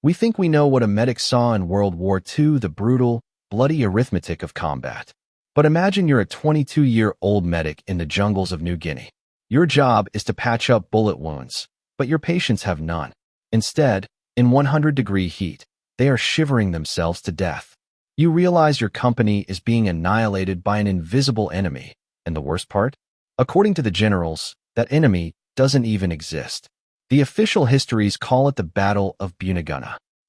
We think we know what a medic saw in World War II, the brutal, bloody arithmetic of combat. But imagine you're a 22-year-old medic in the jungles of New Guinea. Your job is to patch up bullet wounds, but your patients have none. Instead, in 100-degree heat, they are shivering themselves to death. You realize your company is being annihilated by an invisible enemy, and the worst part? According to the generals, that enemy doesn't even exist. The official histories call it the Battle of Guinea.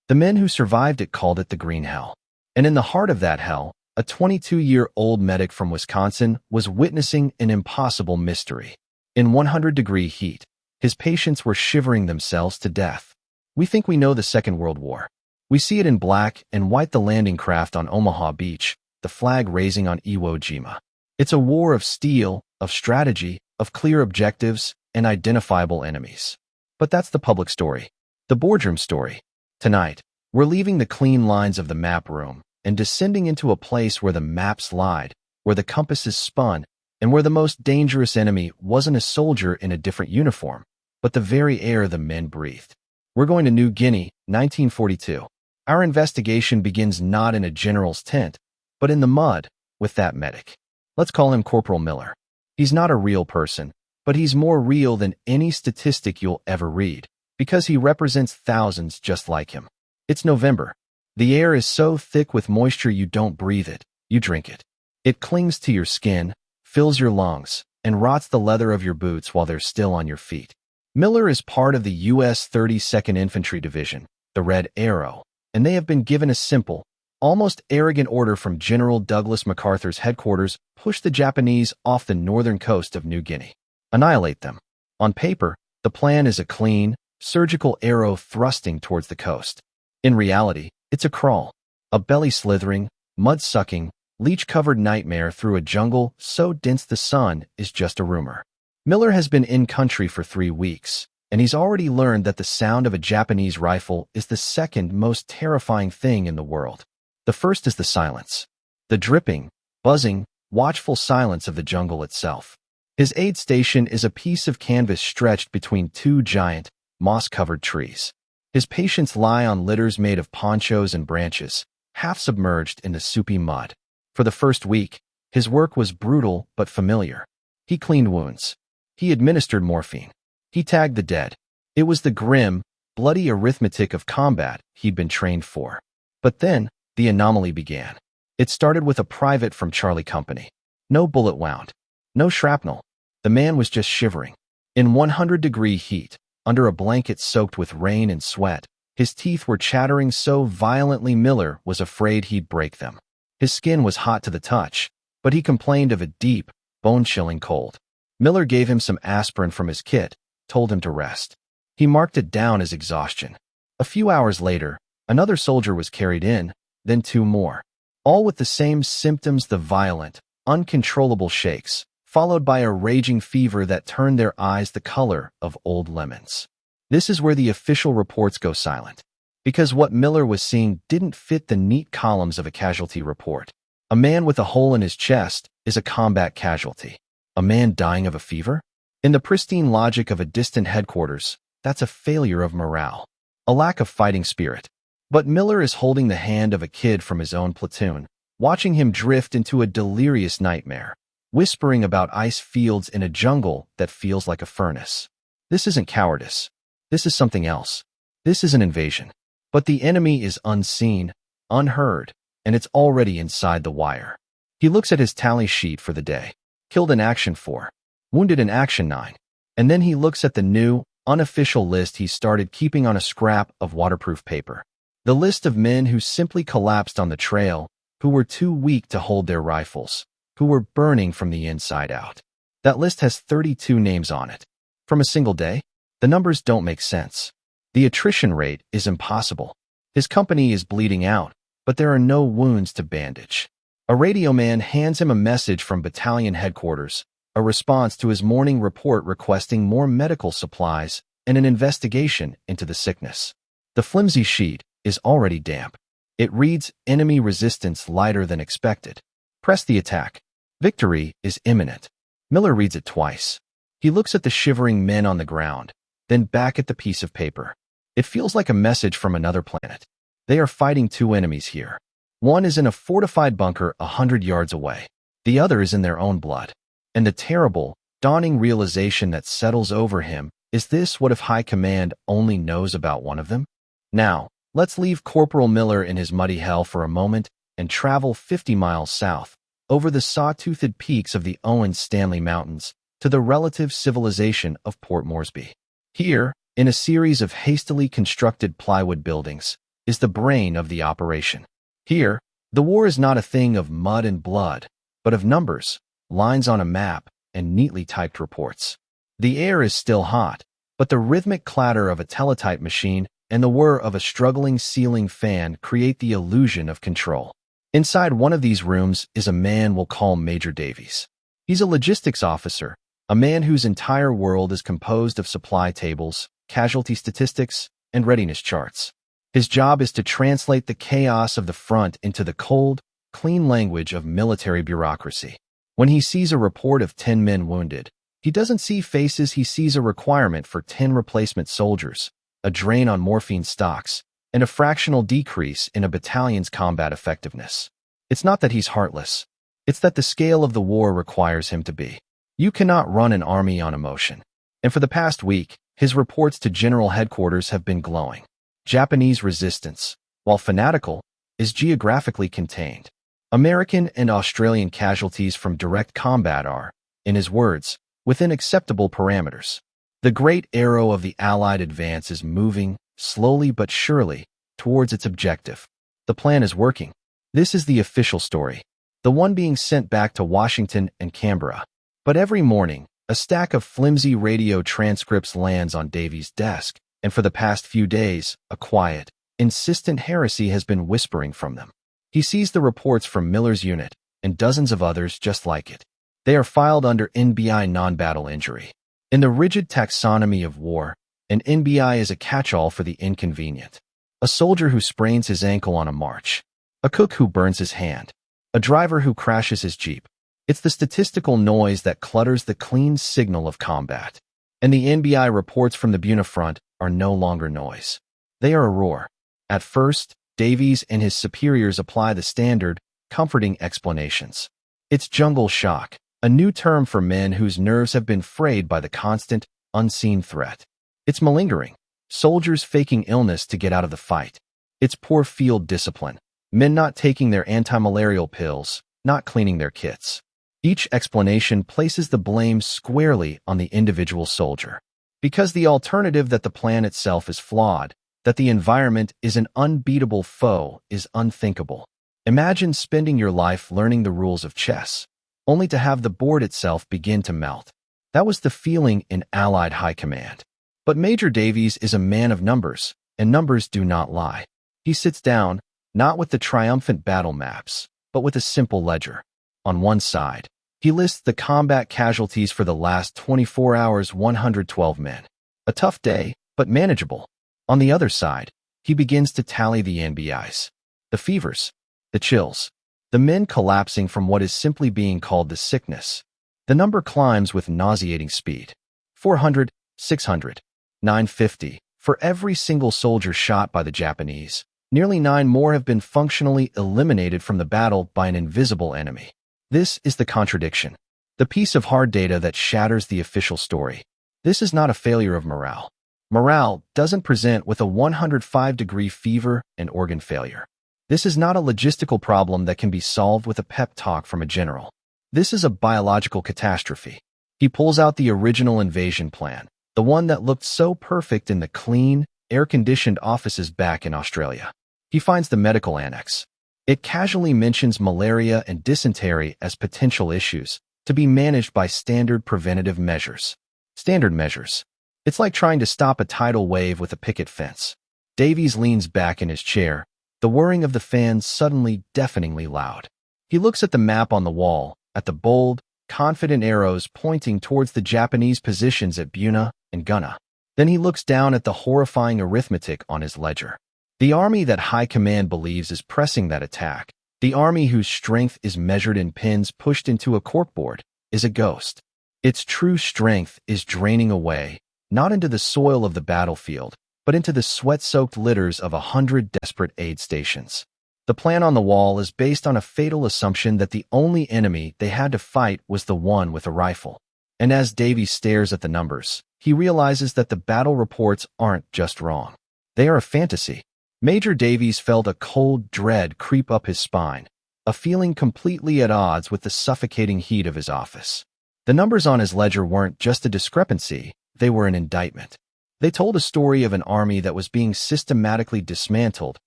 The men who survived it called it the Green Hell. And in the heart of that hell, a 22-year-old medic from Wisconsin was witnessing an impossible mystery. In 100-degree heat, his patients were shivering themselves to death. We think we know the Second World War. We see it in black and white, the landing craft on Omaha Beach, the flag raising on Iwo Jima. It's a war of steel, of strategy, of clear objectives, and identifiable enemies. But that's the public story, the boardroom story. Tonight, we're leaving the clean lines of the map room and descending into a place where the maps lied, where the compasses spun, and where the most dangerous enemy wasn't a soldier in a different uniform, but the very air the men breathed. We're going to New Guinea, 1942. Our investigation begins not in a general's tent, but in the mud, with that medic. Let's call him Corporal Miller. He's not a real person, but he's more real than any statistic you'll ever read, because he represents thousands just like him. It's November. The air is so thick with moisture you don't breathe it, you drink it. It clings to your skin, fills your lungs, and rots the leather of your boots while they're still on your feet. Miller is part of the U.S. 32nd Infantry Division, the Red Arrow, and they have been given a simple, almost arrogant order from General Douglas MacArthur's headquarters: push the Japanese off the northern coast of New Guinea. Annihilate them. On paper, the plan is a clean, surgical arrow thrusting towards the coast. In reality, it's a crawl, a belly-slithering, mud-sucking, leech-covered nightmare through a jungle so dense the sun is just a rumor. Miller has been in country for 3 weeks, and he's already learned that the sound of a Japanese rifle is the second most terrifying thing in the world. The first is the silence. The dripping, buzzing, watchful silence of the jungle itself. His aid station is a piece of canvas stretched between 2 giant, moss-covered trees. His patients lie on litters made of ponchos and branches, half submerged in the soupy mud. For the first week, his work was brutal but familiar. He cleaned wounds. He administered morphine. He tagged the dead. It was the grim, bloody arithmetic of combat he'd been trained for. But then, the anomaly began. It started with a private from Charlie Company. No bullet wound. No shrapnel. The man was just shivering. In 100-degree heat, under a blanket soaked with rain and sweat, his teeth were chattering so violently Miller was afraid he'd break them. His skin was hot to the touch, but he complained of a deep, bone-chilling cold. Miller gave him some aspirin from his kit, told him to rest. He marked it down as exhaustion. A few hours later, another soldier was carried in, then 2 more. All with the same symptoms: the violent, uncontrollable shakes, followed by a raging fever that turned their eyes the color of old lemons. This is where the official reports go silent, because what Miller was seeing didn't fit the neat columns of a casualty report. A man with a hole in his chest is a combat casualty. A man dying of a fever? In the pristine logic of a distant headquarters, that's a failure of morale, a lack of fighting spirit. But Miller is holding the hand of a kid from his own platoon, watching him drift into a delirious nightmare, whispering about ice fields in a jungle that feels like a furnace. This isn't cowardice. This is something else. This is an invasion. But the enemy is unseen, unheard, and it's already inside the wire. He looks at his tally sheet for the day. Killed in action 4. Wounded in action 9. And then he looks at the new, unofficial list he started keeping on a scrap of waterproof paper. The list of men who simply collapsed on the trail, who were too weak to hold their rifles, who were burning from the inside out. That list has 32 names on it. From a single day? The numbers don't make sense. The attrition rate is impossible. His company is bleeding out, but there are no wounds to bandage. A radio man hands him a message from battalion headquarters, a response to his morning report requesting more medical supplies and an investigation into the sickness. The flimsy sheet is already damp. It reads, "Enemy resistance lighter than expected. Press the attack. Victory is imminent." Miller reads it twice. He looks at the shivering men on the ground, then back at the piece of paper. It feels like a message from another planet. They are fighting two enemies here. One is in a fortified bunker 100 yards away. The other is in their own blood. And the terrible, dawning realization that settles over him is this: what if High Command only knows about one of them? Now, let's leave Corporal Miller in his muddy hell for a moment and travel 50 miles south, over the saw-toothed peaks of the Owen Stanley Mountains, to the relative civilization of Port Moresby. Here, in a series of hastily constructed plywood buildings, is the brain of the operation. Here, the war is not a thing of mud and blood, but of numbers, lines on a map, and neatly typed reports. The air is still hot, but the rhythmic clatter of a teletype machine and the whir of a struggling ceiling fan create the illusion of control. Inside one of these rooms is a man we'll call Major Davies. He's a logistics officer, a man whose entire world is composed of supply tables, casualty statistics, and readiness charts. His job is to translate the chaos of the front into the cold, clean language of military bureaucracy. When he sees a report of 10 men wounded, he doesn't see faces, he sees a requirement for 10 replacement soldiers, a drain on morphine stocks, and a fractional decrease in a battalion's combat effectiveness. It's not that he's heartless. It's that the scale of the war requires him to be. You cannot run an army on emotion. And for the past week, his reports to General Headquarters have been glowing. Japanese resistance, while fanatical, is geographically contained. American and Australian casualties from direct combat are, in his words, within acceptable parameters. The great arrow of the Allied advance is moving, slowly but surely, towards its objective. The plan is working. This is the official story, the one being sent back to Washington and Canberra. But every morning, a stack of flimsy radio transcripts lands on Davies' desk, and for the past few days, a quiet, insistent heresy has been whispering from them. He sees the reports from Miller's unit, and dozens of others just like it. They are filed under NBI non-battle injury. In the rigid taxonomy of war, an NBI is a catch-all for the inconvenient. A soldier who sprains his ankle on a march. A cook who burns his hand. A driver who crashes his Jeep. It's the statistical noise that clutters the clean signal of combat. And the NBI reports from the Buna front are no longer noise. They are a roar. At first, Davies and his superiors apply the standard, comforting explanations. It's jungle shock, a new term for men whose nerves have been frayed by the constant, unseen threat. It's malingering, soldiers faking illness to get out of the fight. It's poor field discipline, men not taking their anti-malarial pills, not cleaning their kits. Each explanation places the blame squarely on the individual soldier. Because the alternative, that the plan itself is flawed, that the environment is an unbeatable foe, is unthinkable. Imagine spending your life learning the rules of chess, only to have the board itself begin to melt. That was the feeling in Allied High Command. But Major Davies is a man of numbers, and numbers do not lie. He sits down, not with the triumphant battle maps, but with a simple ledger. On one side, he lists the combat casualties for the last 24 hours, 112 men. A tough day, but manageable. On the other side, he begins to tally the NBIs. The fevers, the chills, the men collapsing from what is simply being called the sickness. The number climbs with nauseating speed. 400, 600, 950. For every single soldier shot by the Japanese, nearly 9 more have been functionally eliminated from the battle by an invisible enemy. This is the contradiction, the piece of hard data that shatters the official story. This is not a failure of morale. Morale doesn't present with a 105-degree fever and organ failure. This is not a logistical problem that can be solved with a pep talk from a general. This is a biological catastrophe. He pulls out the original invasion plan, the one that looked so perfect in the clean, air-conditioned offices back in Australia. He finds the medical annex. It casually mentions malaria and dysentery as potential issues to be managed by standard preventative measures. Standard measures. It's like trying to stop a tidal wave with a picket fence. Davies leans back in his chair, the whirring of the fan suddenly deafeningly loud. He looks at the map on the wall, at the bold, confident arrows pointing towards the Japanese positions at Buna and Gunna. Then he looks down at the horrifying arithmetic on his ledger. The army that High Command believes is pressing that attack, the army whose strength is measured in pins pushed into a corkboard, is a ghost. Its true strength is draining away, not into the soil of the battlefield, but into the sweat-soaked litters of 100 desperate aid stations. The plan on the wall is based on a fatal assumption that the only enemy they had to fight was the one with a rifle. And as Davies stares at the numbers, he realizes that the battle reports aren't just wrong. They are a fantasy. Major Davies felt a cold dread creep up his spine, a feeling completely at odds with the suffocating heat of his office. The numbers on his ledger weren't just a discrepancy, they were an indictment. They told a story of an army that was being systematically dismantled,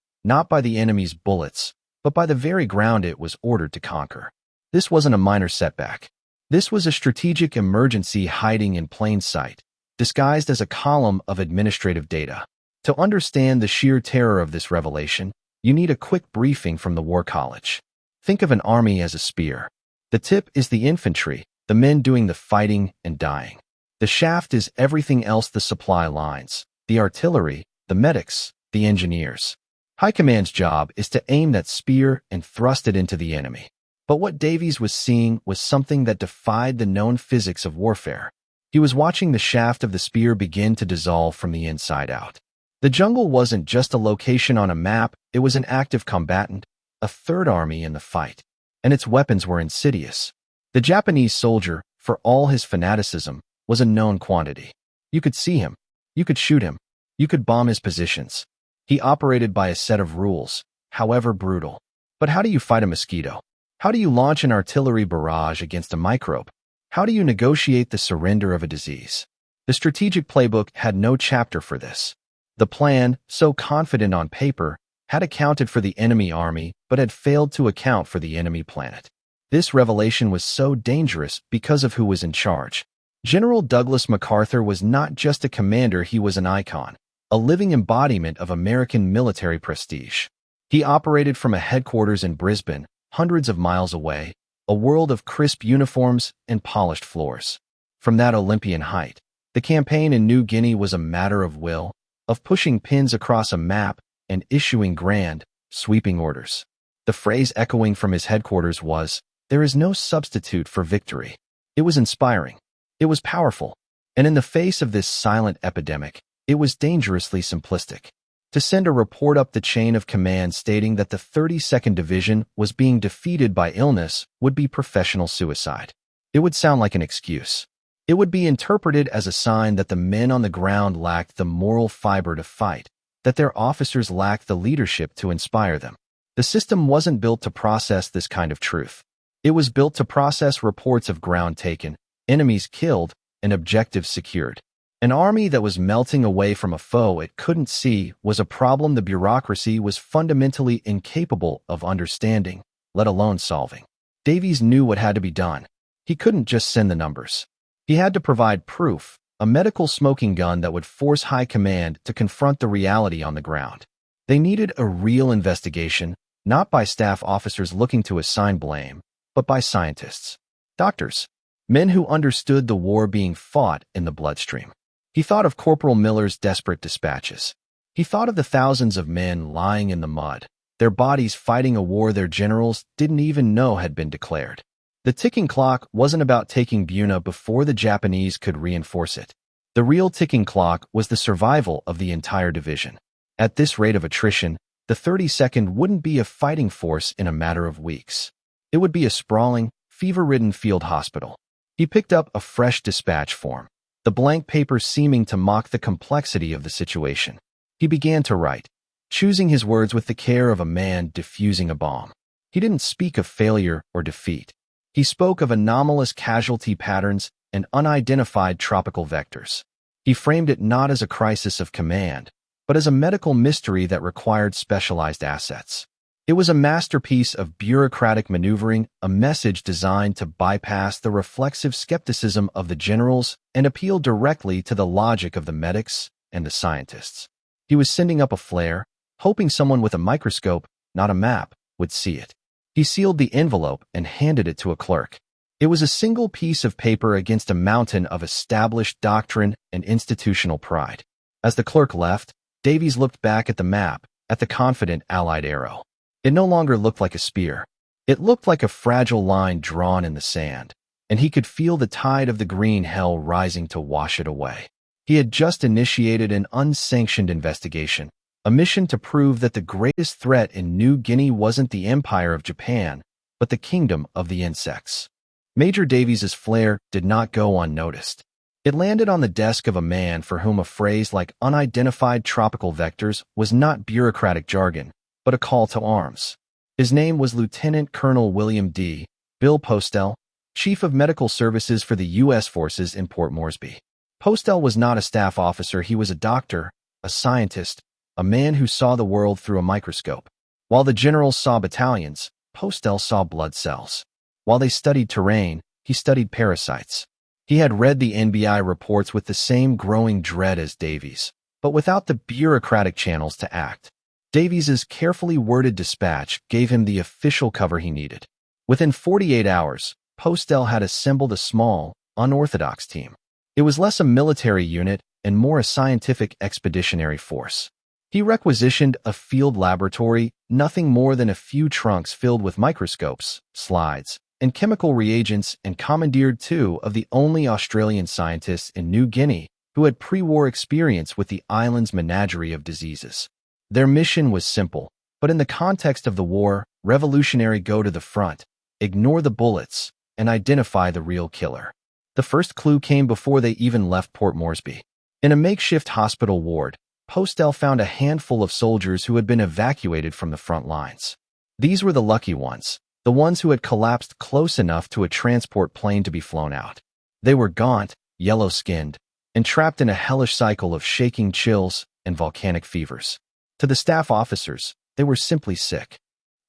not by the enemy's bullets, but by the very ground it was ordered to conquer. This wasn't a minor setback. This was a strategic emergency hiding in plain sight, disguised as a column of administrative data. To understand the sheer terror of this revelation, you need a quick briefing from the War College. Think of an army as a spear. The tip is the infantry, the men doing the fighting and dying. The shaft is everything else: the supply lines, the artillery, the medics, the engineers. High Command's job is to aim that spear and thrust it into the enemy. But what Davies was seeing was something that defied the known physics of warfare. He was watching the shaft of the spear begin to dissolve from the inside out. The jungle wasn't just a location on a map, it was an active combatant, a third army in the fight. And its weapons were insidious. The Japanese soldier, for all his fanaticism, was a known quantity. You could see him. You could shoot him. You could bomb his positions. He operated by a set of rules, however brutal. But how do you fight a mosquito? How do you launch an artillery barrage against a microbe? How do you negotiate the surrender of a disease? The strategic playbook had no chapter for this. The plan, so confident on paper, had accounted for the enemy army but had failed to account for the enemy planet. This revelation was so dangerous because of who was in charge. General Douglas MacArthur was not just a commander, he was an icon, a living embodiment of American military prestige. He operated from a headquarters in Brisbane, hundreds of miles away, a world of crisp uniforms and polished floors. From that Olympian height, the campaign in New Guinea was a matter of will, of pushing pins across a map and issuing grand, sweeping orders. The phrase echoing from his headquarters was, "There is no substitute for victory." It was inspiring. It was powerful. And in the face of this silent epidemic, it was dangerously simplistic. To send a report up the chain of command stating that the 32nd Division was being defeated by illness would be professional suicide. It would sound like an excuse. It would be interpreted as a sign that the men on the ground lacked the moral fiber to fight, that their officers lacked the leadership to inspire them. The system wasn't built to process this kind of truth. It was built to process reports of ground taken, enemies killed, and objectives secured. An army that was melting away from a foe it couldn't see was a problem the bureaucracy was fundamentally incapable of understanding, let alone solving. Davies knew what had to be done. He couldn't just send the numbers. He had to provide proof, a medical smoking gun that would force high command to confront the reality on the ground. They needed a real investigation, not by staff officers looking to assign blame, but by scientists, doctors, men who understood the war being fought in the bloodstream. He thought of Corporal Miller's desperate dispatches. He thought of the thousands of men lying in the mud, their bodies fighting a war their generals didn't even know had been declared. The ticking clock wasn't about taking Buna before the Japanese could reinforce it. The real ticking clock was the survival of the entire division. At this rate of attrition, the 32nd wouldn't be a fighting force in a matter of weeks. It would be a sprawling, fever-ridden field hospital. He picked up a fresh dispatch form, the blank paper seeming to mock the complexity of the situation. He began to write, choosing his words with the care of a man diffusing a bomb. He didn't speak of failure or defeat. He spoke of anomalous casualty patterns and unidentified tropical vectors. He framed it not as a crisis of command, but as a medical mystery that required specialized assets. It was a masterpiece of bureaucratic maneuvering, a message designed to bypass the reflexive skepticism of the generals and appeal directly to the logic of the medics and the scientists. He was sending up a flare, hoping someone with a microscope, not a map, would see it. He sealed the envelope and handed it to a clerk. It was a single piece of paper against a mountain of established doctrine and institutional pride. As the clerk left, Davies looked back at the map, at the confident Allied arrow. It no longer looked like a spear. It looked like a fragile line drawn in the sand, and he could feel the tide of the green hell rising to wash it away. He had just initiated an unsanctioned investigation, a mission to prove that the greatest threat in New Guinea wasn't the Empire of Japan, but the Kingdom of the Insects. Major Davies's flare did not go unnoticed. It landed on the desk of a man for whom a phrase like unidentified tropical vectors was not bureaucratic jargon, but a call to arms. His name was Lieutenant Colonel William D. Bill Postel, Chief of Medical Services for the U.S. Forces in Port Moresby. Postel was not a staff officer, he was a doctor, a scientist, a man who saw the world through a microscope. While the generals saw battalions, Postel saw blood cells. While they studied terrain, he studied parasites. He had read the NBI reports with the same growing dread as Davies, but without the bureaucratic channels to act. Davies's carefully worded dispatch gave him the official cover he needed. Within 48 hours, Postel had assembled a small, unorthodox team. It was less a military unit and more a scientific expeditionary force. He requisitioned a field laboratory, nothing more than a few trunks filled with microscopes, slides, and chemical reagents, and commandeered 2 of the only Australian scientists in New Guinea who had pre-war experience with the island's menagerie of diseases. Their mission was simple, but in the context of the war, revolutionary: go to the front, ignore the bullets, and identify the real killer. The first clue came before they even left Port Moresby. In a makeshift hospital ward, Postel found a handful of soldiers who had been evacuated from the front lines. These were the lucky ones, the ones who had collapsed close enough to a transport plane to be flown out. They were gaunt, yellow-skinned, and trapped in a hellish cycle of shaking chills and volcanic fevers. To the staff officers, they were simply sick.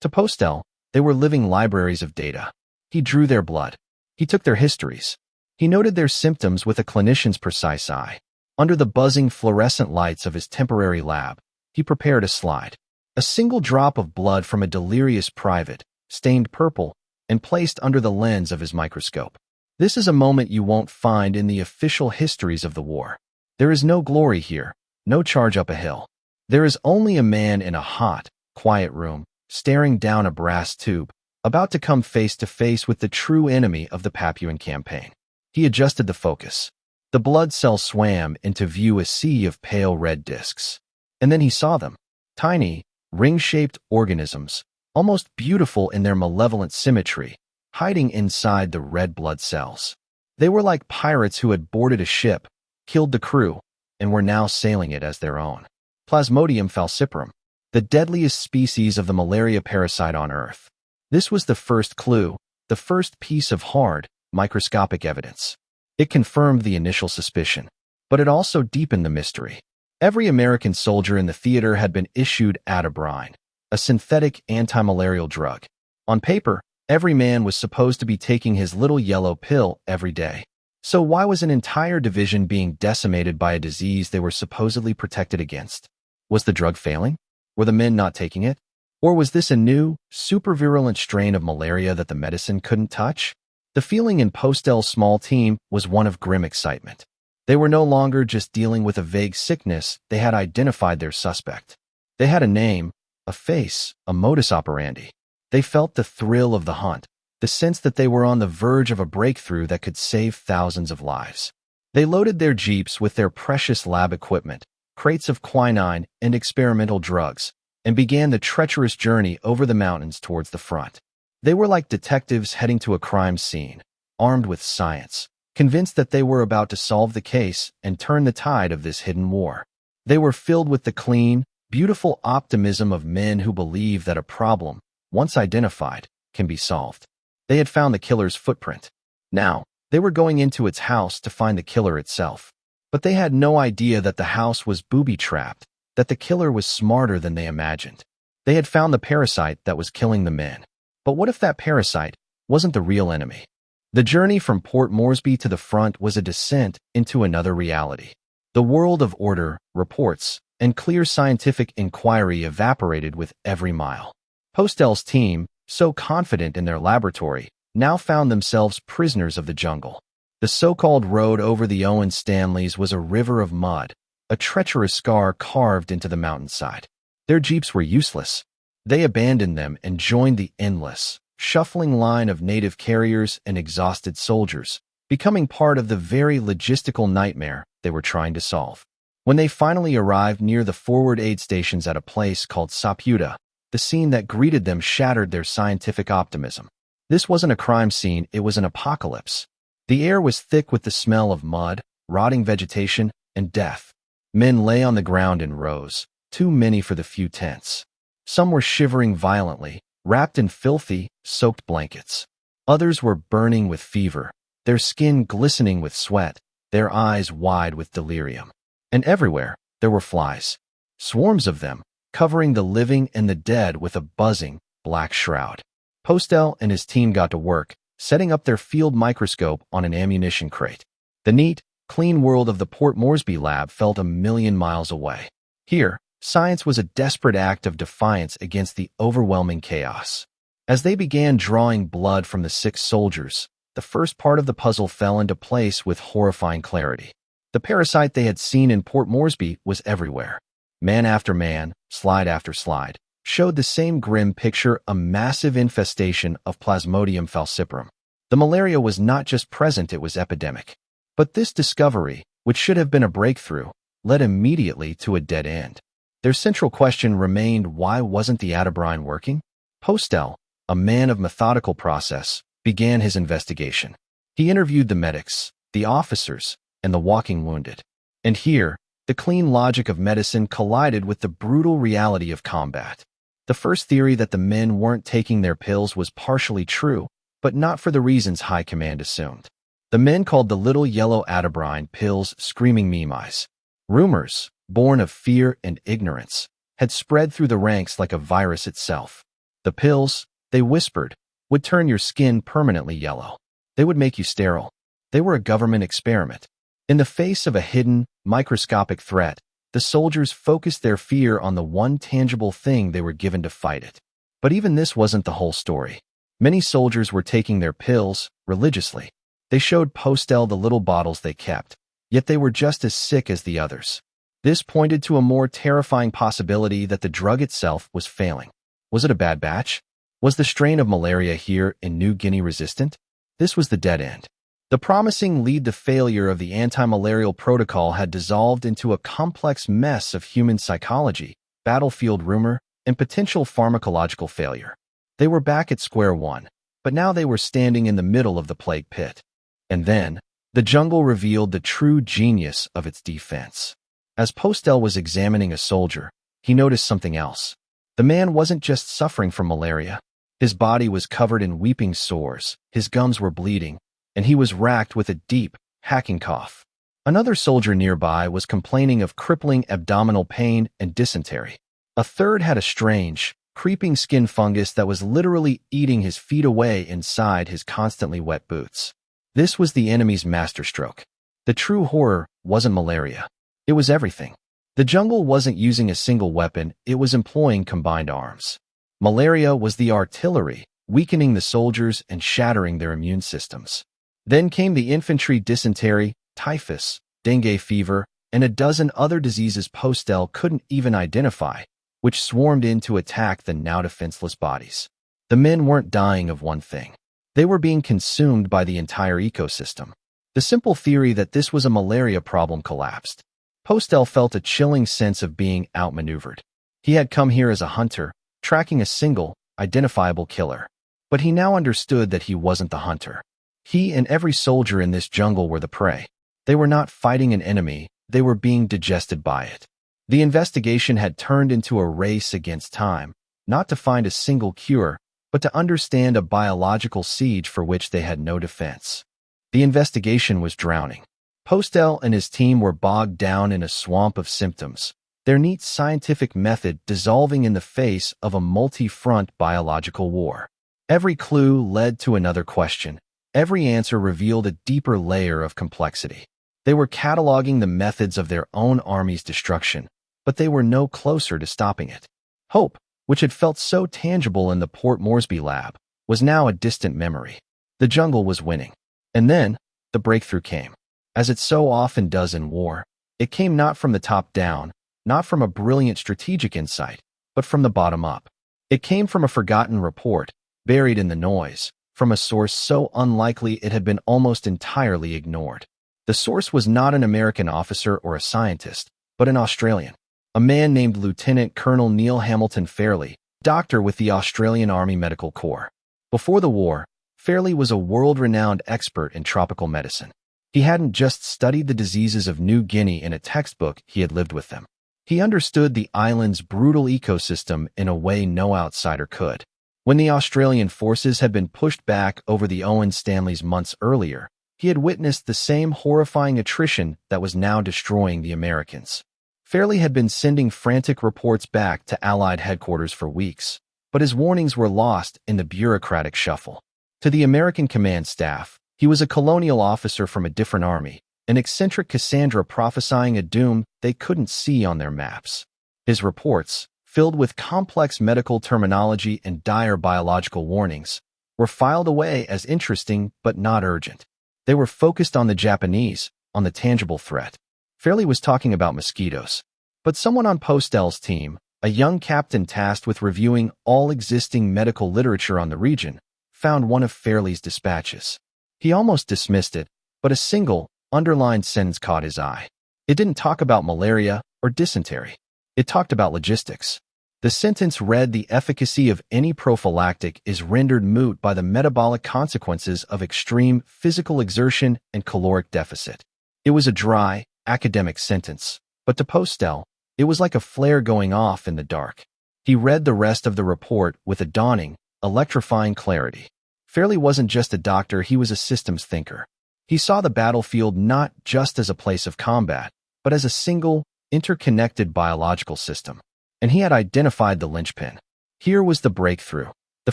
To Postel, they were living libraries of data. He drew their blood. He took their histories. He noted their symptoms with a clinician's precise eye. Under the buzzing fluorescent lights of his temporary lab, he prepared a slide. A single drop of blood from a delirious private, stained purple, and placed under the lens of his microscope. This is a moment you won't find in the official histories of the war. There is no glory here, no charge up a hill. There is only a man in a hot, quiet room, staring down a brass tube, about to come face to face with the true enemy of the Papuan campaign. He adjusted the focus. The blood cells swam into view, a sea of pale red discs. And then he saw them. Tiny, ring-shaped organisms, almost beautiful in their malevolent symmetry, hiding inside the red blood cells. They were like pirates who had boarded a ship, killed the crew, and were now sailing it as their own. Plasmodium falciparum, the deadliest species of the malaria parasite on Earth. This was the first clue, the first piece of hard, microscopic evidence. It confirmed the initial suspicion, but it also deepened the mystery. Every American soldier in the theater had been issued atabrine, a synthetic anti-malarial drug. On paper, every man was supposed to be taking his little yellow pill every day. So why was an entire division being decimated by a disease they were supposedly protected against? Was the drug failing? Were the men not taking it? Or was this a new, super-virulent strain of malaria that the medicine couldn't touch? The feeling in Postel's small team was one of grim excitement. They were no longer just dealing with a vague sickness, they had identified their suspect. They had a name, a face, a modus operandi. They felt the thrill of the hunt, the sense that they were on the verge of a breakthrough that could save thousands of lives. They loaded their jeeps with their precious lab equipment, crates of quinine and experimental drugs, and began the treacherous journey over the mountains towards the front. They were like detectives heading to a crime scene, armed with science, convinced that they were about to solve the case and turn the tide of this hidden war. They were filled with the clean, beautiful optimism of men who believe that a problem, once identified, can be solved. They had found the killer's footprint. Now, they were going into its house to find the killer itself. But they had no idea that the house was booby-trapped, that the killer was smarter than they imagined. They had found the parasite that was killing the men. But what if that parasite wasn't the real enemy? The journey from Port Moresby to the front was a descent into another reality. The world of order, reports, and clear scientific inquiry evaporated with every mile. Postel's team, so confident in their laboratory, now found themselves prisoners of the jungle. The so-called road over the Owen Stanleys was a river of mud, a treacherous scar carved into the mountainside. Their jeeps were useless. They abandoned them and joined the endless, shuffling line of native carriers and exhausted soldiers, becoming part of the very logistical nightmare they were trying to solve. When they finally arrived near the forward aid stations at a place called Saputa, the scene that greeted them shattered their scientific optimism. This wasn't a crime scene, it was an apocalypse. The air was thick with the smell of mud, rotting vegetation, and death. Men lay on the ground in rows, too many for the few tents. Some were shivering violently, wrapped in filthy, soaked blankets. Others were burning with fever, their skin glistening with sweat, their eyes wide with delirium. And everywhere, there were flies. Swarms of them, covering the living and the dead with a buzzing, black shroud. Postel and his team got to work, setting up their field microscope on an ammunition crate. The neat, clean world of the Port Moresby lab felt a million miles away. Here, science was a desperate act of defiance against the overwhelming chaos. As they began drawing blood from the sick soldiers, the first part of the puzzle fell into place with horrifying clarity. The parasite they had seen in Port Moresby was everywhere. Man after man, slide after slide, showed the same grim picture, a massive infestation of Plasmodium falciparum. The malaria was not just present, it was epidemic. But this discovery, which should have been a breakthrough, led immediately to a dead end. Their central question remained, why wasn't the atabrine working? Postel, a man of methodical process, began his investigation. He interviewed the medics, the officers, and the walking wounded. And here, the clean logic of medicine collided with the brutal reality of combat. The first theory that the men weren't taking their pills was partially true, but not for the reasons high command assumed. The men called the little yellow atabrine pills screaming memes. Rumors, born of fear and ignorance, had spread through the ranks like a virus itself. The pills, they whispered, would turn your skin permanently yellow. They would make you sterile. They were a government experiment. In the face of a hidden, microscopic threat, the soldiers focused their fear on the one tangible thing they were given to fight it. But even this wasn't the whole story. Many soldiers were taking their pills religiously. They showed Postel the little bottles they kept, yet they were just as sick as the others. This pointed to a more terrifying possibility that the drug itself was failing. Was it a bad batch? Was the strain of malaria here in New Guinea resistant? This was the dead end. The promising lead to failure of the anti-malarial protocol had dissolved into a complex mess of human psychology, battlefield rumor, and potential pharmacological failure. They were back at square one, but now they were standing in the middle of the plague pit. And then, the jungle revealed the true genius of its defense. As Postel was examining a soldier, he noticed something else. The man wasn't just suffering from malaria. His body was covered in weeping sores, his gums were bleeding, and he was racked with a deep, hacking cough. Another soldier nearby was complaining of crippling abdominal pain and dysentery. A third had a strange, creeping skin fungus that was literally eating his feet away inside his constantly wet boots. This was the enemy's masterstroke. The true horror wasn't malaria. It was everything. The jungle wasn't using a single weapon, it was employing combined arms. Malaria was the artillery, weakening the soldiers and shattering their immune systems. Then came the infantry dysentery, typhus, dengue fever, and a dozen other diseases Postel couldn't even identify, which swarmed in to attack the now defenseless bodies. The men weren't dying of one thing. They were being consumed by the entire ecosystem. The simple theory that this was a malaria problem collapsed. Postel felt a chilling sense of being outmaneuvered. He had come here as a hunter, tracking a single, identifiable killer. But he now understood that he wasn't the hunter. He and every soldier in this jungle were the prey. They were not fighting an enemy, they were being digested by it. The investigation had turned into a race against time, not to find a single cure, but to understand a biological siege for which they had no defense. The investigation was drowning. Postel and his team were bogged down in a swamp of symptoms, their neat scientific method dissolving in the face of a multi-front biological war. Every clue led to another question. Every answer revealed a deeper layer of complexity. They were cataloging the methods of their own army's destruction, but they were no closer to stopping it. Hope, which had felt so tangible in the Port Moresby lab, was now a distant memory. The jungle was winning. And then, the breakthrough came. As it so often does in war, it came not from the top down, not from a brilliant strategic insight, but from the bottom up. It came from a forgotten report, buried in the noise, from a source so unlikely it had been almost entirely ignored. The source was not an American officer or a scientist, but an Australian. A man named Lieutenant Colonel Neil Hamilton Fairley, doctor with the Australian Army Medical Corps. Before the war, Fairley was a world-renowned expert in tropical medicine. He hadn't just studied the diseases of New Guinea in a textbook, he had lived with them. He understood the island's brutal ecosystem in a way no outsider could. When the Australian forces had been pushed back over the Owen Stanleys months earlier, he had witnessed the same horrifying attrition that was now destroying the Americans. Fairley had been sending frantic reports back to Allied headquarters for weeks, but his warnings were lost in the bureaucratic shuffle. To the American command staff, he was a colonial officer from a different army, an eccentric Cassandra prophesying a doom they couldn't see on their maps. His reports, filled with complex medical terminology and dire biological warnings, were filed away as interesting but not urgent. They were focused on the Japanese, on the tangible threat. Fairley was talking about mosquitoes. But someone on Postel's team, a young captain tasked with reviewing all existing medical literature on the region, found one of Fairley's dispatches. He almost dismissed it, but a single, underlined sentence caught his eye. It didn't talk about malaria or dysentery. It talked about logistics. The sentence read, "The efficacy of any prophylactic is rendered moot by the metabolic consequences of extreme physical exertion and caloric deficit." It was a dry, academic sentence, but to Postel, it was like a flare going off in the dark. He read the rest of the report with a dawning, electrifying clarity. Fairley wasn't just a doctor, he was a systems thinker. He saw the battlefield not just as a place of combat, but as a single, interconnected biological system. And he had identified the linchpin. Here was the breakthrough, the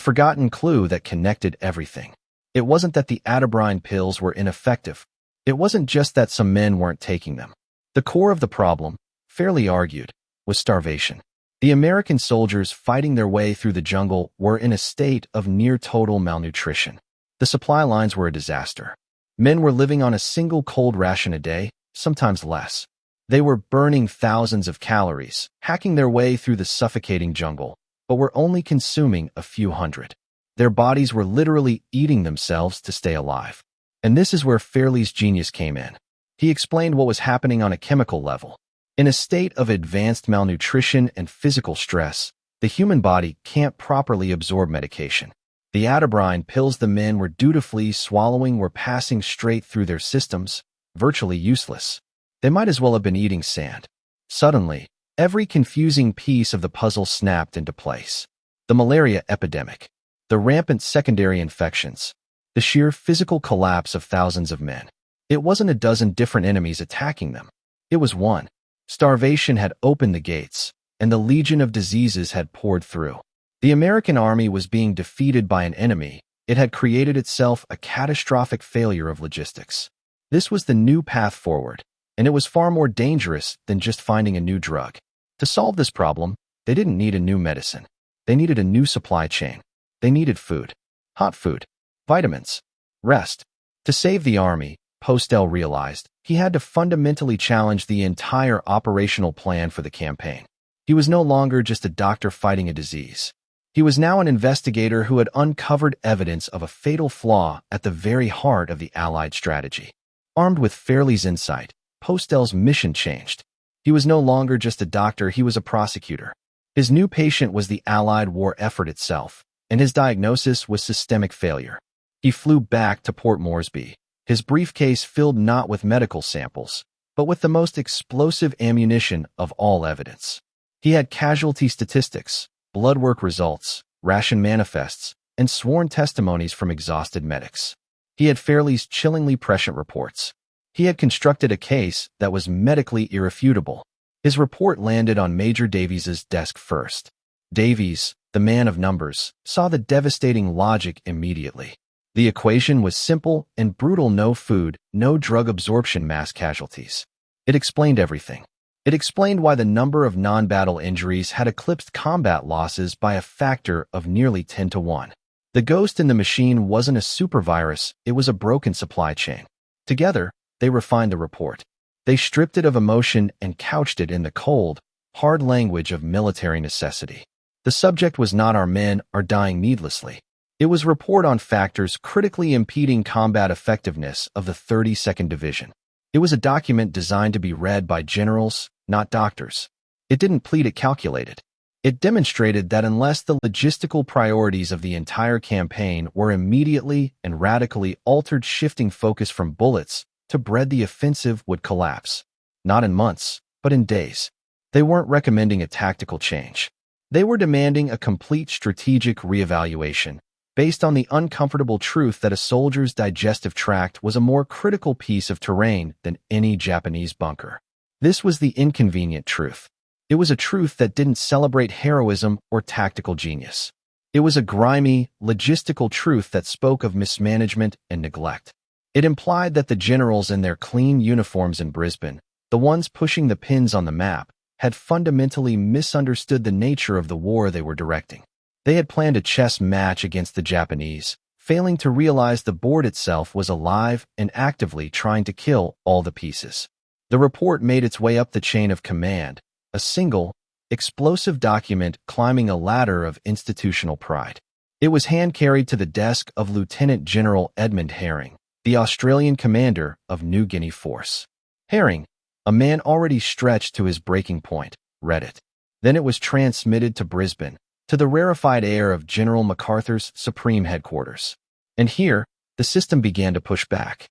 forgotten clue that connected everything. It wasn't that the atabrine pills were ineffective. It wasn't just that some men weren't taking them. The core of the problem, Fairley argued, was starvation. The American soldiers fighting their way through the jungle were in a state of near-total malnutrition. The supply lines were a disaster. Men were living on a single cold ration a day, sometimes less. They were burning thousands of calories, hacking their way through the suffocating jungle, but were only consuming a few hundred. Their bodies were literally eating themselves to stay alive. And this is where Fairley's genius came in. He explained what was happening on a chemical level. In a state of advanced malnutrition and physical stress, the human body can't properly absorb medication. The atabrine pills the men were dutifully swallowing were passing straight through their systems, virtually useless. They might as well have been eating sand. Suddenly, every confusing piece of the puzzle snapped into place. The malaria epidemic, the rampant secondary infections, the sheer physical collapse of thousands of men. It wasn't a dozen different enemies attacking them. It was one. Starvation had opened the gates, and the legion of diseases had poured through. The American army was being defeated by an enemy. It had created itself a catastrophic failure of logistics. This was the new path forward, and it was far more dangerous than just finding a new drug. To solve this problem, they didn't need a new medicine. They needed a new supply chain. They needed food. Hot food. Vitamins. Rest. To save the army, Postel realized, he had to fundamentally challenge the entire operational plan for the campaign. He was no longer just a doctor fighting a disease. He was now an investigator who had uncovered evidence of a fatal flaw at the very heart of the Allied strategy. Armed with Fairley's insight, Postel's mission changed. He was no longer just a doctor, he was a prosecutor. His new patient was the Allied war effort itself, and his diagnosis was systemic failure. He flew back to Port Moresby, his briefcase filled not with medical samples, but with the most explosive ammunition of all evidence. He had casualty statistics, blood work results, ration manifests, and sworn testimonies from exhausted medics. He had Fairley's chillingly prescient reports. He had constructed a case that was medically irrefutable. His report landed on Major Davies's desk first. Davies, the man of numbers, saw the devastating logic immediately. The equation was simple and brutal: no food, no drug absorption, mass casualties. It explained everything. It explained why the number of non-battle injuries had eclipsed combat losses by a factor of nearly 10 to 1. The ghost in the machine wasn't a supervirus, it was a broken supply chain. Together, they refined the report. They stripped it of emotion and couched it in the cold, hard language of military necessity. The subject was not "our men are dying needlessly." It was a report on factors critically impeding combat effectiveness of the 32nd Division. It was a document designed to be read by generals, not doctors. It didn't plead, it calculated. It demonstrated that unless the logistical priorities of the entire campaign were immediately and radically altered, shifting focus from bullets to bread, the offensive would collapse. Not in months, but in days. They weren't recommending a tactical change. They were demanding a complete strategic reevaluation, based on the uncomfortable truth that a soldier's digestive tract was a more critical piece of terrain than any Japanese bunker. This was the inconvenient truth. It was a truth that didn't celebrate heroism or tactical genius. It was a grimy, logistical truth that spoke of mismanagement and neglect. It implied that the generals in their clean uniforms in Brisbane, the ones pushing the pins on the map, had fundamentally misunderstood the nature of the war they were directing. They had planned a chess match against the Japanese, failing to realize the board itself was alive and actively trying to kill all the pieces. The report made its way up the chain of command, a single, explosive document climbing a ladder of institutional pride. It was hand-carried to the desk of Lieutenant General Edmund Herring, the Australian commander of New Guinea Force. Herring, a man already stretched to his breaking point, read it. Then it was transmitted to Brisbane, to the rarefied air of General MacArthur's Supreme Headquarters. And here, the system began to push back.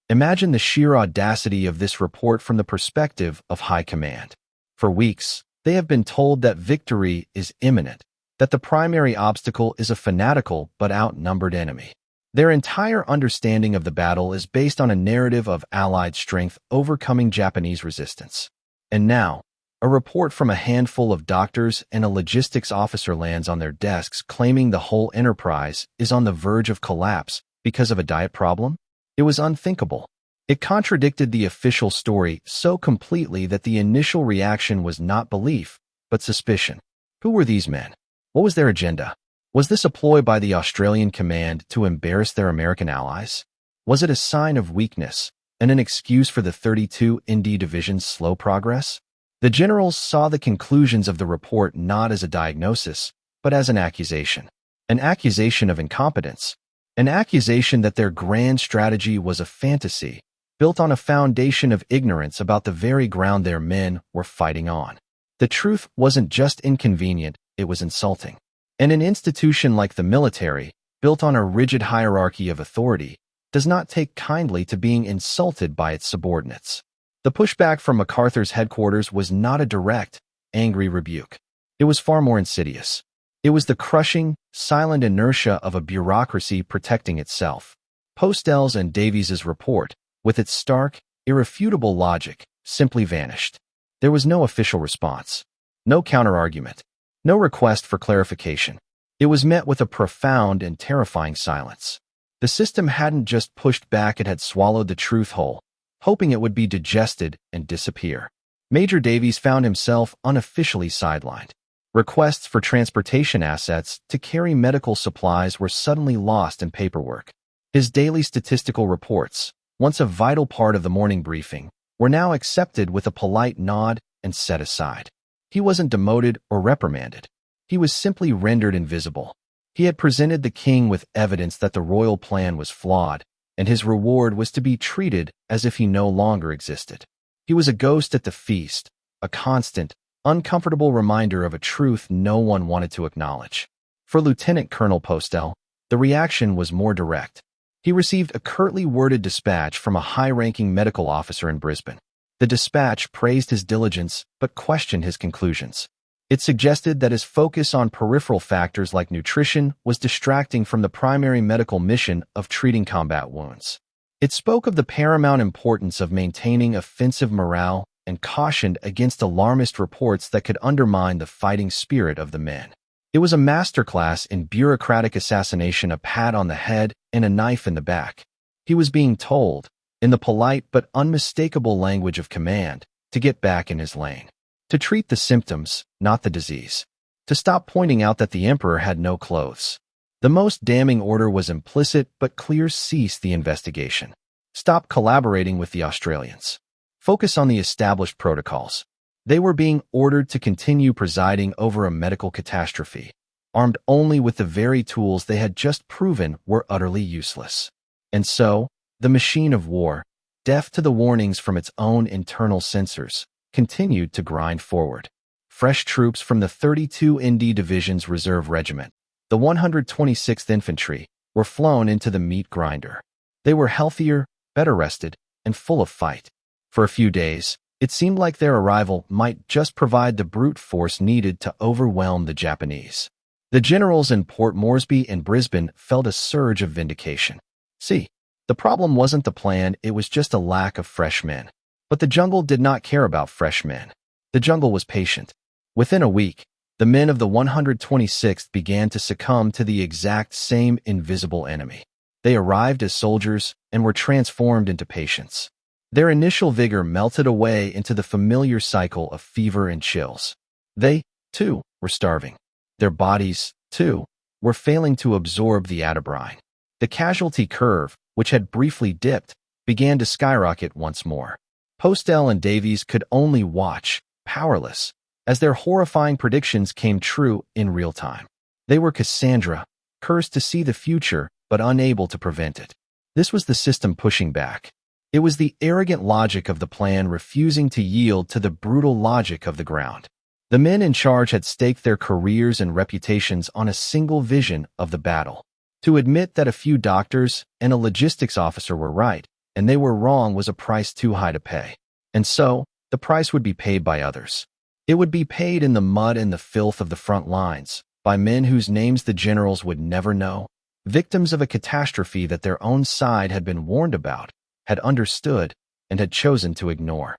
Imagine the sheer audacity of this report from the perspective of high command. For weeks, they have been told that victory is imminent, that the primary obstacle is a fanatical but outnumbered enemy. Their entire understanding of the battle is based on a narrative of Allied strength overcoming Japanese resistance. And now, a report from a handful of doctors and a logistics officer lands on their desks claiming the whole enterprise is on the verge of collapse because of a diet problem? It was unthinkable. It contradicted the official story so completely that the initial reaction was not belief, but suspicion. Who were these men? What was their agenda? Was this a ploy by the Australian command to embarrass their American allies? Was it a sign of weakness and an excuse for the 32 ND Division's slow progress? The generals saw the conclusions of the report not as a diagnosis, but as an accusation of incompetence, an accusation that their grand strategy was a fantasy, built on a foundation of ignorance about the very ground their men were fighting on. The truth wasn't just inconvenient, it was insulting. And an institution like the military, built on a rigid hierarchy of authority, does not take kindly to being insulted by its subordinates. The pushback from MacArthur's headquarters was not a direct, angry rebuke. It was far more insidious. It was the crushing, silent inertia of a bureaucracy protecting itself. Postel's and Davies's report, with its stark, irrefutable logic, simply vanished. There was no official response, no counter-argument, no request for clarification. It was met with a profound and terrifying silence. The system hadn't just pushed back, it had swallowed the truth whole, hoping it would be digested and disappear. Major Davies found himself unofficially sidelined. Requests for transportation assets to carry medical supplies were suddenly lost in paperwork. His daily statistical reports, once a vital part of the morning briefing, were now accepted with a polite nod and set aside. He wasn't demoted or reprimanded. He was simply rendered invisible. He had presented the king with evidence that the royal plan was flawed, and his reward was to be treated as if he no longer existed. He was a ghost at the feast, a constant, uncomfortable reminder of a truth no one wanted to acknowledge. For Lieutenant Colonel Postel, the reaction was more direct. He received a curtly worded dispatch from a high-ranking medical officer in Brisbane. The dispatch praised his diligence but questioned his conclusions. It suggested that his focus on peripheral factors like nutrition was distracting from the primary medical mission of treating combat wounds. It spoke of the paramount importance of maintaining offensive morale and cautioned against alarmist reports that could undermine the fighting spirit of the men. It was a masterclass in bureaucratic assassination, a pat on the head and a knife in the back. He was being told, in the polite but unmistakable language of command, to get back in his lane, to treat the symptoms, not the disease, to stop pointing out that the emperor had no clothes. The most damning order was implicit but clear: cease the investigation. Stop collaborating with the Australians. Focus on the established protocols. They were being ordered to continue presiding over a medical catastrophe, armed only with the very tools they had just proven were utterly useless. And so, the machine of war, deaf to the warnings from its own internal sensors, continued to grind forward. Fresh troops from the 32 Infantry Division's Reserve Regiment, the 126th Infantry, were flown into the meat grinder. They were healthier, better rested, and full of fight. For a few days, it seemed like their arrival might just provide the brute force needed to overwhelm the Japanese. The generals in Port Moresby and Brisbane felt a surge of vindication. See, the problem wasn't the plan, it was just a lack of fresh men. But the jungle did not care about fresh men. The jungle was patient. Within a week, the men of the 126th began to succumb to the exact same invisible enemy. They arrived as soldiers and were transformed into patients. Their initial vigor melted away into the familiar cycle of fever and chills. They, too, were starving. Their bodies, too, were failing to absorb the atabrine. The casualty curve, which had briefly dipped, began to skyrocket once more. Postel and Davies could only watch, powerless, as their horrifying predictions came true in real time. They were Cassandra, cursed to see the future, but unable to prevent it. This was the system pushing back. It was the arrogant logic of the plan refusing to yield to the brutal logic of the ground. The men in charge had staked their careers and reputations on a single vision of the battle. To admit that a few doctors and a logistics officer were right, and they were wrong, was a price too high to pay. And so, the price would be paid by others. It would be paid in the mud and the filth of the front lines, by men whose names the generals would never know, victims of a catastrophe that their own side had been warned about, had understood, and had chosen to ignore.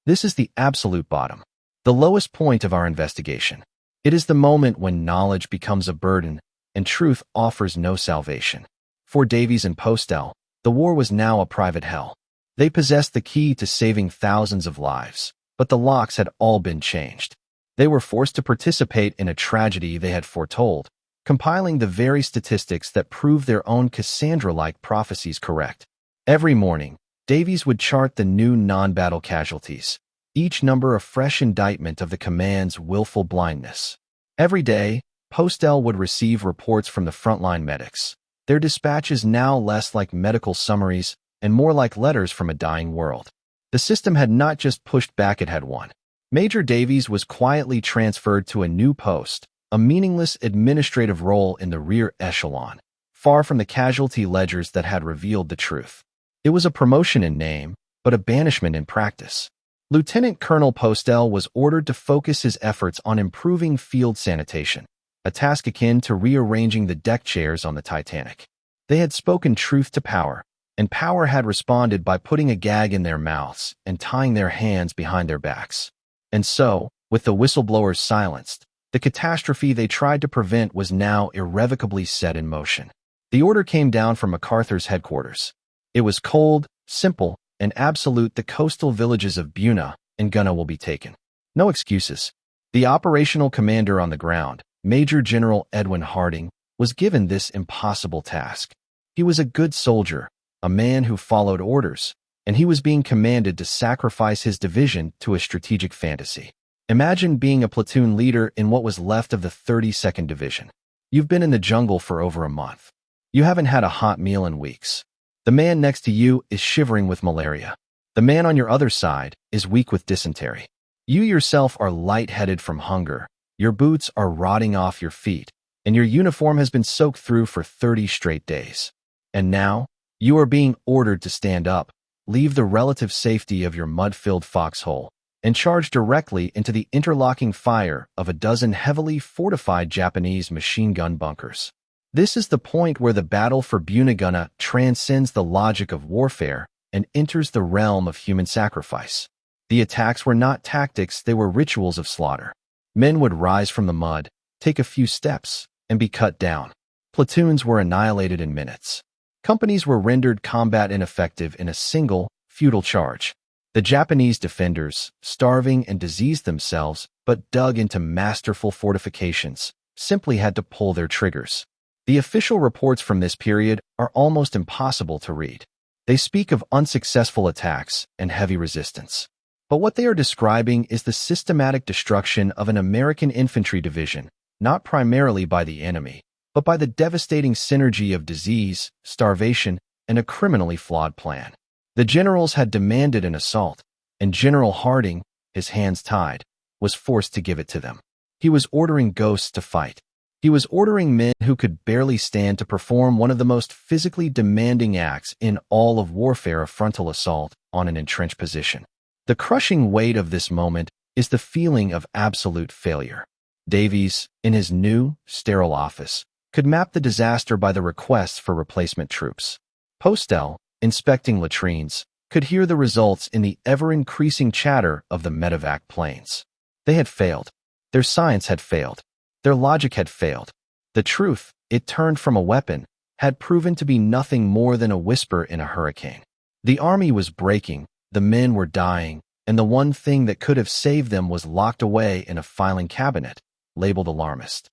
This is the absolute bottom, the lowest point of our investigation. It is the moment when knowledge becomes a burden and truth offers no salvation. For Davies and Postel, the war was now a private hell. They possessed the key to saving thousands of lives, but the locks had all been changed. They were forced to participate in a tragedy they had foretold, compiling the very statistics that proved their own Cassandra-like prophecies correct. Every morning, Davies would chart the new non-battle casualties, each number a fresh indictment of the command's willful blindness. Every day, Postel would receive reports from the frontline medics, their dispatches now less like medical summaries and more like letters from a dying world. The system had not just pushed back, it had won. Major Davies was quietly transferred to a new post, a meaningless administrative role in the rear echelon, far from the casualty ledgers that had revealed the truth. It was a promotion in name, but a banishment in practice. Lieutenant Colonel Postel was ordered to focus his efforts on improving field sanitation, a task akin to rearranging the deck chairs on the Titanic. They had spoken truth to power, and power had responded by putting a gag in their mouths and tying their hands behind their backs. And so, with the whistleblowers silenced, the catastrophe they tried to prevent was now irrevocably set in motion. The order came down from MacArthur's headquarters. It was cold, simple, and absolute. The coastal villages of Buna and Gunna will be taken. No excuses. The operational commander on the ground, Major General Edwin Harding, was given this impossible task. He was a good soldier, a man who followed orders, and he was being commanded to sacrifice his division to a strategic fantasy. Imagine being a platoon leader in what was left of the 32nd Division. You've been in the jungle for over a month. You haven't had a hot meal in weeks. The man next to you is shivering with malaria. The man on your other side is weak with dysentery. You yourself are lightheaded from hunger. Your boots are rotting off your feet, and your uniform has been soaked through for 30 straight days. And now, you are being ordered to stand up, leave the relative safety of your mud-filled foxhole, and charge directly into the interlocking fire of a dozen heavily fortified Japanese machine gun bunkers. This is the point where the battle for Bunagana transcends the logic of warfare and enters the realm of human sacrifice. The attacks were not tactics, they were rituals of slaughter. Men would rise from the mud, take a few steps, and be cut down. Platoons were annihilated in minutes. Companies were rendered combat ineffective in a single, futile charge. The Japanese defenders, starving and diseased themselves, but dug into masterful fortifications, simply had to pull their triggers. The official reports from this period are almost impossible to read. They speak of unsuccessful attacks and heavy resistance. But what they are describing is the systematic destruction of an American infantry division, not primarily by the enemy, but by the devastating synergy of disease, starvation, and a criminally flawed plan. The generals had demanded an assault, and General Harding, his hands tied, was forced to give it to them. He was ordering ghosts to fight. He was ordering men who could barely stand to perform one of the most physically demanding acts in all of warfare, a frontal assault on an entrenched position. The crushing weight of this moment is the feeling of absolute failure. Davies, in his new, sterile office, could map the disaster by the requests for replacement troops. Postel, inspecting latrines, could hear the results in the ever-increasing chatter of the medevac planes. They had failed. Their science had failed. Their logic had failed. The truth, it turned from a weapon, had proven to be nothing more than a whisper in a hurricane. The army was breaking, the men were dying, and the one thing that could have saved them was locked away in a filing cabinet, labeled alarmist.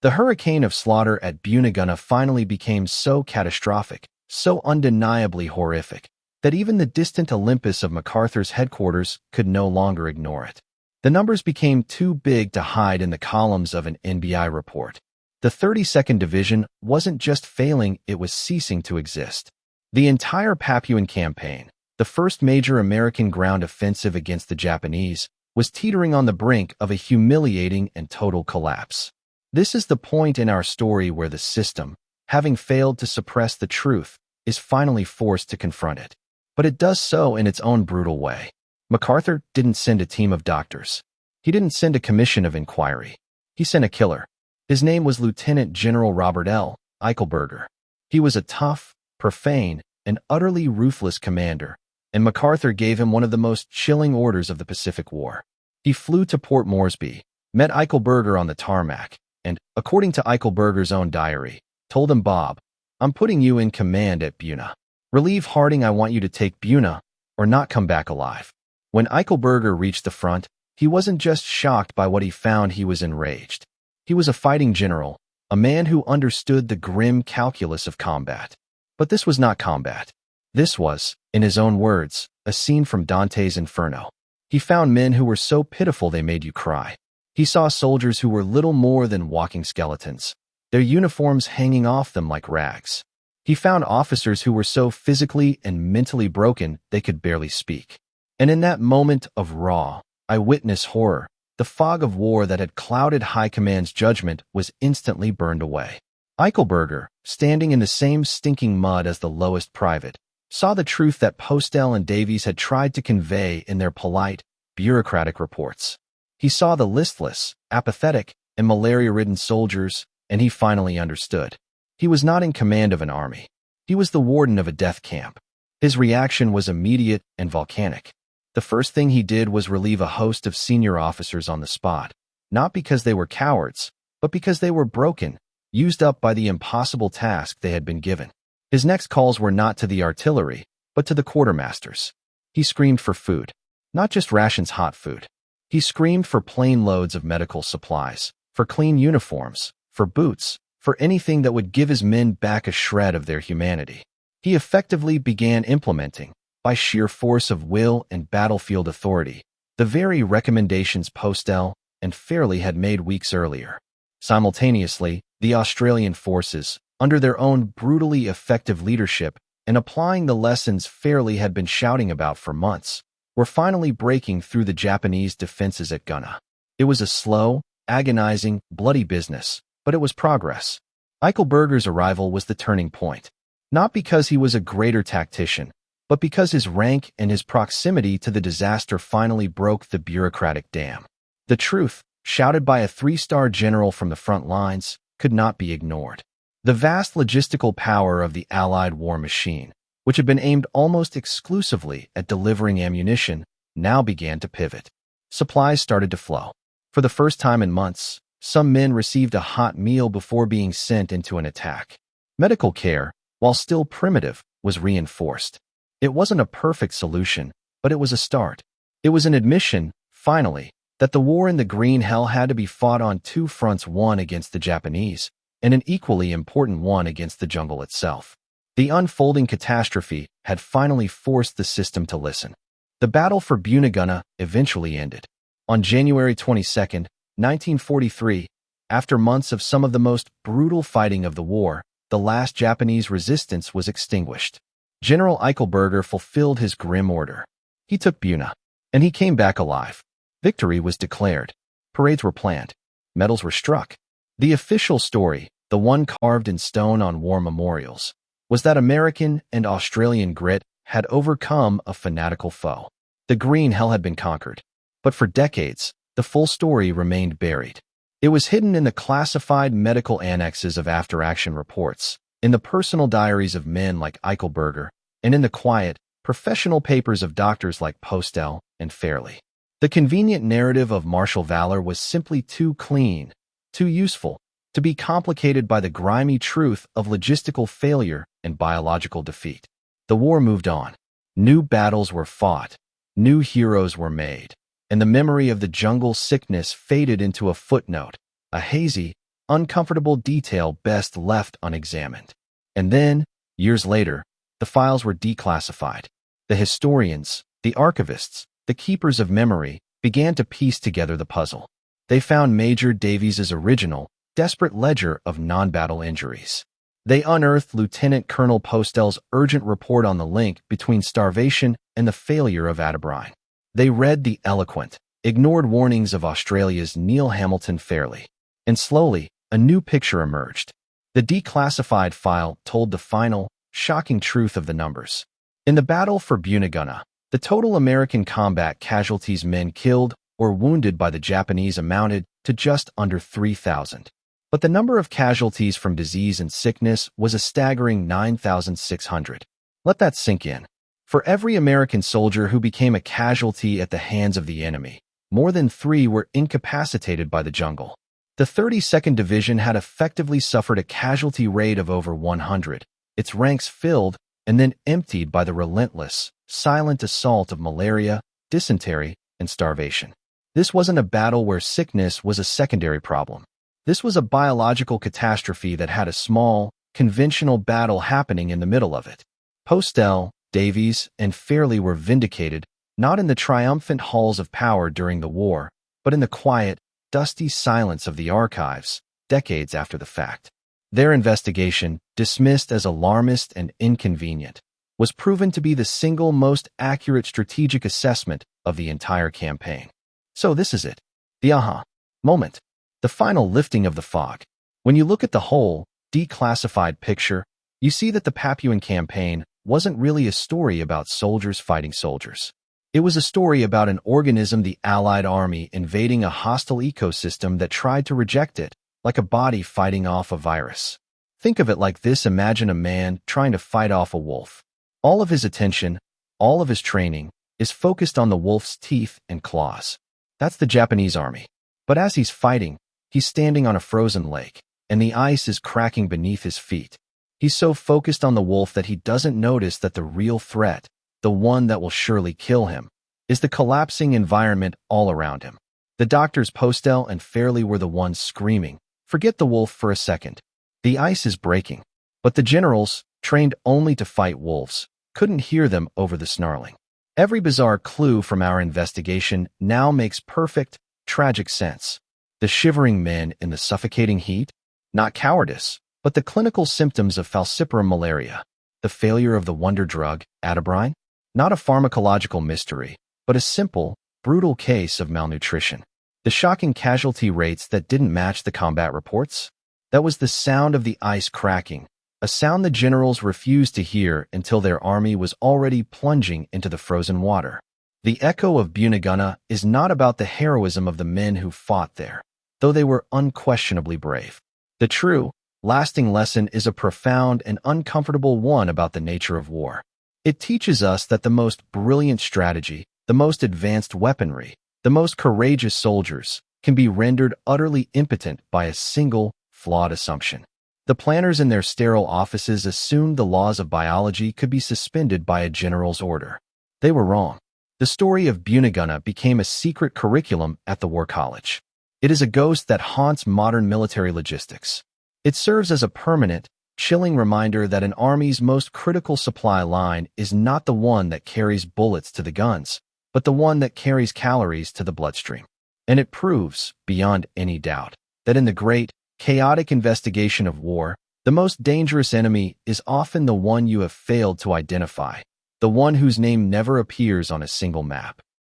The hurricane of slaughter at Guinea finally became so catastrophic, so undeniably horrific, that even the distant Olympus of MacArthur's headquarters could no longer ignore it. The numbers became too big to hide in the columns of an NBI report. The 32nd Division wasn't just failing, it was ceasing to exist. The entire Papuan campaign, the first major American ground offensive against the Japanese, was teetering on the brink of a humiliating and total collapse. This is the point in our story where the system, having failed to suppress the truth, is finally forced to confront it. But it does so in its own brutal way. MacArthur didn't send a team of doctors. He didn't send a commission of inquiry. He sent a killer. His name was Lieutenant General Robert L. Eichelberger. He was a tough, profane, and utterly ruthless commander, and MacArthur gave him one of the most chilling orders of the Pacific War. He flew to Port Moresby, met Eichelberger on the tarmac, and, according to Eichelberger's own diary, told him, "Bob, I'm putting you in command at Buna. Relieve Harding, I want you to take Buna, or not come back alive." When Eichelberger reached the front, he wasn't just shocked by what he found, he was enraged. He was a fighting general, a man who understood the grim calculus of combat. But this was not combat. This was, in his own words, a scene from Dante's Inferno. He found men who were so pitiful they made you cry. He saw soldiers who were little more than walking skeletons, their uniforms hanging off them like rags. He found officers who were so physically and mentally broken they could barely speak. And in that moment of raw, eyewitness horror, the fog of war that had clouded High Command's judgment was instantly burned away. Eichelberger, standing in the same stinking mud as the lowest private, saw the truth that Postel and Davies had tried to convey in their polite, bureaucratic reports. He saw the listless, apathetic, and malaria-ridden soldiers, and he finally understood. He was not in command of an army. He was the warden of a death camp. His reaction was immediate and volcanic. The first thing he did was relieve a host of senior officers on the spot, not because they were cowards, but because they were broken, used up by the impossible task they had been given. His next calls were not to the artillery, but to the quartermasters. He screamed for food, not just rations, hot food. He screamed for plane loads of medical supplies, for clean uniforms, for boots, for anything that would give his men back a shred of their humanity. He effectively began implementing, by sheer force of will and battlefield authority, the very recommendations Postel and Fairley had made weeks earlier. Simultaneously, the Australian forces, under their own brutally effective leadership and applying the lessons Fairley had been shouting about for months, were finally breaking through the Japanese defenses at Gunna. It was a slow, agonizing, bloody business, but it was progress. Eichelberger's arrival was the turning point, not because he was a greater tactician, but because his rank and his proximity to the disaster finally broke the bureaucratic dam. The truth, shouted by a 3-star general from the front lines, could not be ignored. The vast logistical power of the Allied war machine, which had been aimed almost exclusively at delivering ammunition, now began to pivot. Supplies started to flow. For the first time in months, some men received a hot meal before being sent into an attack. Medical care, while still primitive, was reinforced. It wasn't a perfect solution, but it was a start. It was an admission, finally, that the war in the Green Hell had to be fought on two fronts, one against the Japanese, and an equally important one against the jungle itself. The unfolding catastrophe had finally forced the system to listen. The battle for Bunagana eventually ended. On January 22, 1943, After months of some of the most brutal fighting of the war, the last Japanese resistance was extinguished. General Eichelberger fulfilled his grim order. He took Buna, and he came back alive. Victory was declared. Parades were planned. Medals were struck. The official story, the one carved in stone on war memorials, was that American and Australian grit had overcome a fanatical foe. The green hell had been conquered. But for decades, the full story remained buried. It was hidden in the classified medical annexes of after-action reports, in the personal diaries of men like Eichelberger, and in the quiet, professional papers of doctors like Postel and Fairley. The convenient narrative of martial valor was simply too clean, too useful, to be complicated by the grimy truth of logistical failure and biological defeat. The war moved on. New battles were fought. New heroes were made. And the memory of the jungle sickness faded into a footnote, a hazy, uncomfortable detail best left unexamined. And then, years later, the files were declassified. The historians, the archivists, the keepers of memory began to piece together the puzzle. They found Major Davies's original, desperate ledger of non-battle injuries. They unearthed Lieutenant Colonel Postel's urgent report on the link between starvation and the failure of Atabrine. They read the eloquent, ignored warnings of Australia's Neil Hamilton Fairley. And slowly, a new picture emerged. The declassified file told the final, shocking truth of the numbers. In the battle for Bunagana, the total American combat casualties men killed or wounded by the Japanese amounted to just under 3,000. But the number of casualties from disease and sickness was a staggering 9,600. Let that sink in. For every American soldier who became a casualty at the hands of the enemy, more than 3 were incapacitated by the jungle. The 32nd Division had effectively suffered a casualty rate of over 100, its ranks filled and then emptied by the relentless, silent assault of malaria, dysentery, and starvation. This wasn't a battle where sickness was a secondary problem. This was a biological catastrophe that had a small, conventional battle happening in the middle of it. Postel, Davies, and Fairley were vindicated, not in the triumphant halls of power during the war, but in the quiet, dusty silence of the archives, decades after the fact. Their investigation, dismissed as alarmist and inconvenient, was proven to be the single most accurate strategic assessment of the entire campaign. So this is it. The aha moment. The final lifting of the fog. When you look at the whole, declassified picture, you see that the Papuan campaign wasn't really a story about soldiers fighting soldiers. It was a story about an organism, the Allied army, invading a hostile ecosystem that tried to reject it, like a body fighting off a virus. Think of it like this: imagine a man trying to fight off a wolf. All of his attention, all of his training, is focused on the wolf's teeth and claws. That's the Japanese army. But as he's fighting, he's standing on a frozen lake, and the ice is cracking beneath his feet. He's so focused on the wolf that he doesn't notice that the real threat, the one that will surely kill him, is the collapsing environment all around him. The doctors Postel and Fairley were the ones screaming, "Forget the wolf for a second. The ice is breaking." But the generals, trained only to fight wolves, couldn't hear them over the snarling. Every bizarre clue from our investigation now makes perfect, tragic sense. The shivering men in the suffocating heat? Not cowardice, but the clinical symptoms of falciparum malaria. The failure of the wonder drug, Atabrine? Not a pharmacological mystery, but a simple, brutal case of malnutrition. The shocking casualty rates that didn't match the combat reports? That was the sound of the ice cracking, a sound the generals refused to hear until their army was already plunging into the frozen water. The echo of Bunagana is not about the heroism of the men who fought there, though they were unquestionably brave. The true, lasting lesson is a profound and uncomfortable one about the nature of war. It teaches us that the most brilliant strategy, the most advanced weaponry, the most courageous soldiers can be rendered utterly impotent by a single, flawed assumption. The planners in their sterile offices assumed the laws of biology could be suspended by a general's order. They were wrong. The story of Bunagana became a secret curriculum at the War College. It is a ghost that haunts modern military logistics. It serves as a permanent, chilling reminder that an army's most critical supply line is not the one that carries bullets to the guns, but the one that carries calories to the bloodstream. And it proves, beyond any doubt, that in the great, chaotic investigation of war, the most dangerous enemy is often the one you have failed to identify, the one whose name never appears on a single map.